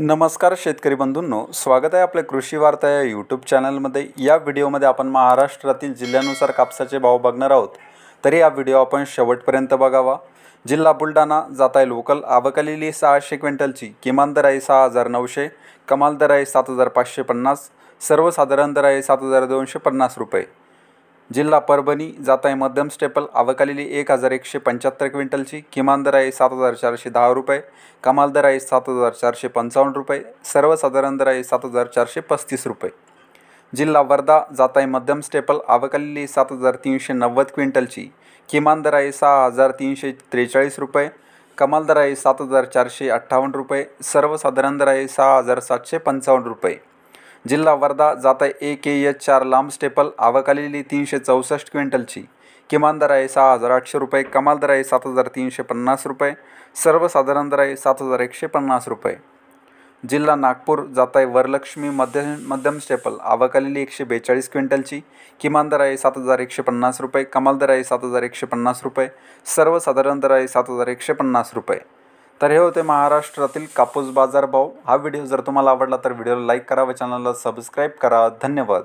नमस्कार शेतकरी बंधूंनो, स्वागत आहे आपल्या कृषी वार्ता या यूट्यूब चॅनलमध्ये। या व्हिडिओमध्ये आपण महाराष्ट्रातील जिल्ह्यानुसार कापसाचे भाव बघणार आहोत, तरी हा व्हिडिओ आपण शेवटपर्यंत बघावा। जिल्हा बुलढाणा जात आहे लोकल, आवक आलेली 600 क्विंटलची, किमान दर आहे 6900, कमाल दर आहे 7550, सर्वसाधारण दर आहे 7250 रुपये। जिल्हा परभणी जात आहे मध्यम स्टेपल, आवक आलेली 1175 क्विंटलची, किमान दर आहे 7410 रुपये, कमाल दर आहे 7455 रुपये, सर्वसाधारण दर आहे 7435 रुपये। जिल्हा वर्धा जात आहे मध्यम स्टेपल, आवक आलेली 7390 क्विंटलची, किमान दर आहे 6343 रुपये, कमाल दर आहे 7458 रुपये, सर्वसाधारण दर आहे 6755 रुपये। जिल्हा वर्धा जात आहे AKH 4 लांब स्टेपल, आवक आलेली 364 क्विंटलची, किमान दर आहे 6800 रुपये, कमाल दर आहे 7350 रुपये, सर्वसाधारण दर आहे 7150 रुपये। जिल्हा नागपूर जात आहे वरलक्ष्मी मध्यम स्टेपल, आवक आलेली 142 क्विंटलची, किमान दर आहे 7150 रुपये, कमाल दर आहे 7150 रुपये, सर्वसाधारण दर आहे 7150 रुपये। तर हे होते महाराष्ट्रातील कापूस बाजार भाव। हा व्हिडिओ जर तुम्हाला आवडला तर व्हिडिओला लाईक करा व चॅनलला सबस्क्राईब करा। धन्यवाद।